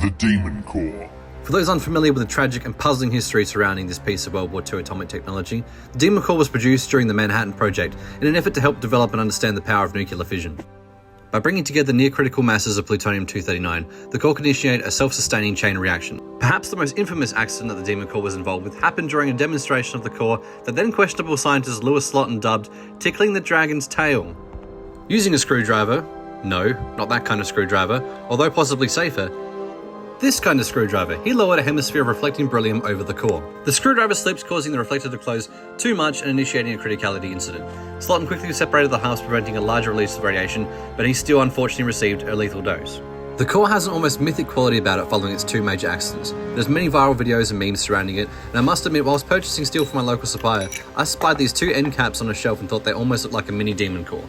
the Demoncore. For those unfamiliar with the tragic and puzzling history surrounding this piece of World War II atomic technology, the Demoncore was produced during the Manhattan Project in an effort to help develop and understand the power of nuclear fission. By bringing together near-critical masses of plutonium-239, the core could initiate a self-sustaining chain reaction. Perhaps the most infamous accident that the Demoncore was involved with happened during a demonstration of the core that then questionable scientist Lewis Slotin dubbed tickling the dragon's tail. Using a screwdriver, no, not that kind of screwdriver, although possibly safer, this kind of screwdriver, he lowered a hemisphere of reflecting beryllium over the core. The screwdriver slipped, causing the reflector to close too much and initiating a criticality incident. Slotin quickly separated the halves, preventing a larger release of radiation, but he still unfortunately received a lethal dose. The core has an almost mythic quality about it following its two major accidents. There's many viral videos and memes surrounding it, and I must admit, whilst purchasing steel from my local supplier, I spied these two end caps on a shelf and thought they almost looked like a mini Demoncore.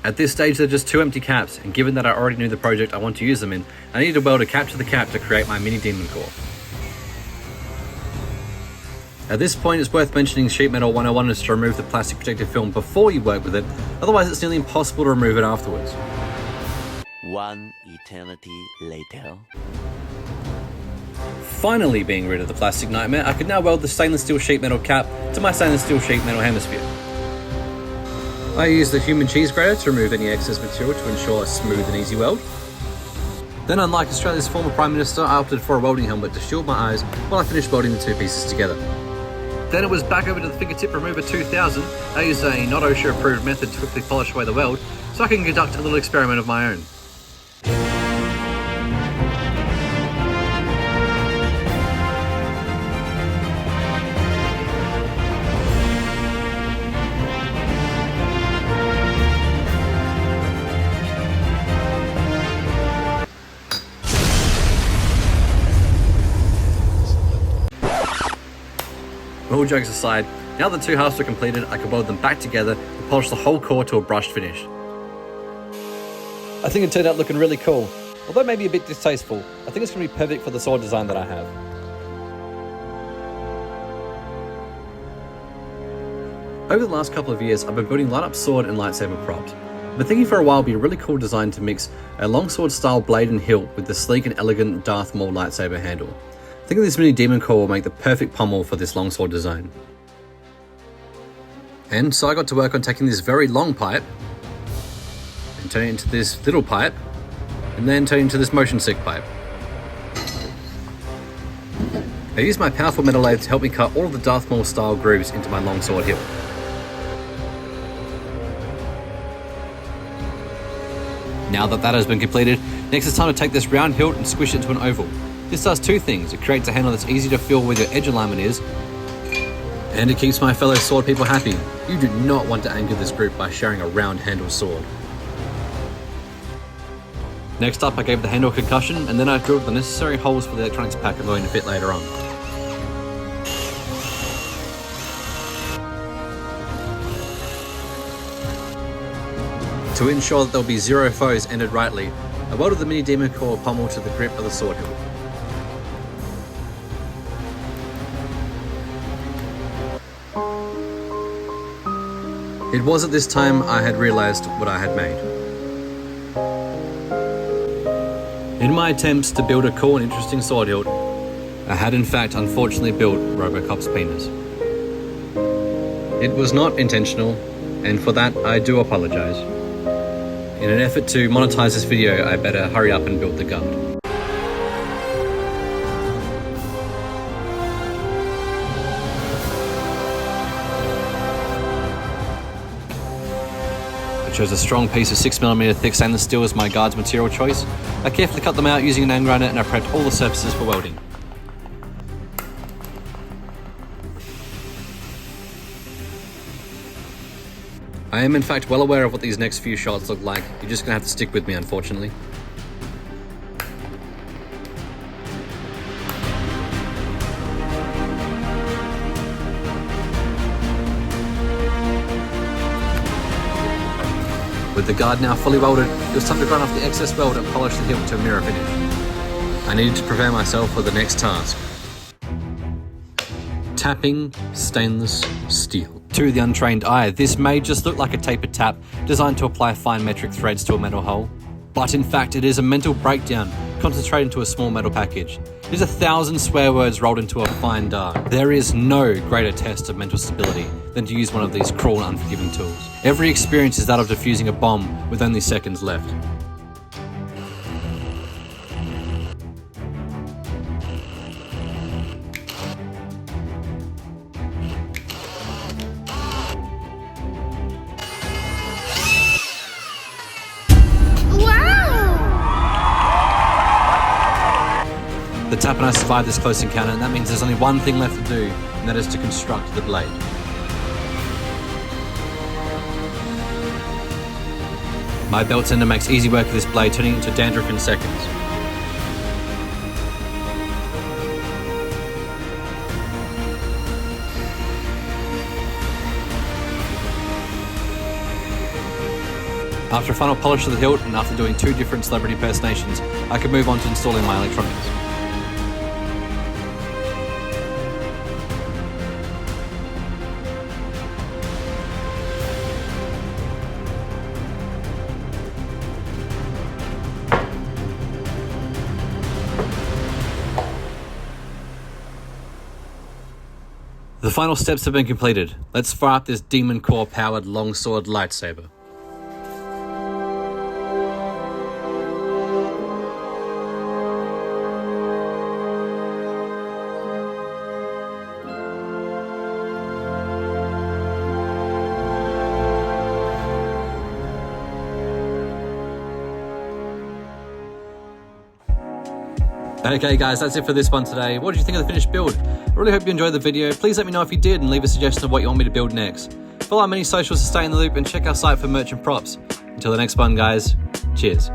At this stage, they're just two empty caps, and given that I already knew the project I want to use them in, I needed a welder to capture the cap to create my mini Demoncore. At this point, it's worth mentioning sheet metal 101 is to remove the plastic protective film before you work with it, otherwise it's nearly impossible to remove it afterwards. One eternity later. Finally being rid of the plastic nightmare, I could now weld the stainless steel sheet metal cap to my stainless steel sheet metal hemisphere. I used the human cheese grater to remove any excess material to ensure a smooth and easy weld. Then, unlike Australia's former Prime Minister, I opted for a welding helmet to shield my eyes while I finished welding the two pieces together. Then it was back over to the Fingertip Remover 2000. I used a not OSHA approved method to quickly polish away the weld so I can conduct a little experiment of my own. All jokes aside, now that the two halves are completed, I can weld them back together and polish the whole core to a brushed finish. I think it turned out looking really cool, although maybe a bit distasteful. I think it's going to be perfect for the sword design that I have. Over the last couple of years, I've been building light-up sword and lightsaber props. I've been thinking for a while it'd be a really cool design to mix a longsword style blade and hilt with the sleek and elegant Darth Maul lightsaber handle. I think this mini Demoncore will make the perfect pommel for this longsword design. And so I got to work on taking this very long pipe and turning it into this little pipe and then turning it into this motion sick pipe. I used my powerful metal lathe to help me cut all of the Darth Maul style grooves into my longsword hilt. Now that that has been completed, next it's time to take this round hilt and squish it to an oval. This does two things. It creates a handle that's easy to feel where your edge alignment is, and it keeps my fellow sword people happy. You do not want to anger this group by sharing a round handle sword. Next up, I gave the handle a concussion, and then I drilled the necessary holes for the electronics pack I'm going to fit later on. To ensure that there will be zero foes ended rightly, I welded the mini Demoncore pommel to the grip of the sword hilt. It was at this time I had realised what I had made. In my attempts to build a cool and interesting sword hilt, I had in fact unfortunately built Robocop's penis. It was not intentional, and for that I do apologise. In an effort to monetize this video, I better hurry up and build the guard. I chose a strong piece of 6mm thick stainless steel as my guard's material choice. I carefully cut them out using an angle grinder and I prepped all the surfaces for welding. I am in fact well aware of what these next few shots look like. You're just going to have to stick with me, unfortunately. With the guard now fully welded, it was time to grind off the excess weld and polish the hilt to a mirror finish. I needed to prepare myself for the next task. Tapping stainless steel. To the untrained eye, this may just look like a tapered tap designed to apply fine metric threads to a metal hull. But in fact, it is a mental breakdown concentrate into a small metal package. It is 1,000 swear words rolled into a fine dart. There is no greater test of mental stability than to use one of these cruel and unforgiving tools. Every experience is that of defusing a bomb with only seconds left. The Tap and I survived this close encounter, and that means there's only one thing left to do, and that is to construct the blade. My belt tender makes easy work of this blade, turning into dandruff in seconds. After a final polish of the hilt, and after doing 2 different celebrity impersonations, I could move on to installing my electronics. The final steps have been completed. Let's fire up this Demoncore powered longsword lightsaber. Okay guys, that's it for this one today. What did you think of the finished build? I really hope you enjoyed the video. Please let me know if you did and leave a suggestion of what you want me to build next. Follow our many socials to stay in the loop and check our site for merch and props. Until the next one guys, cheers.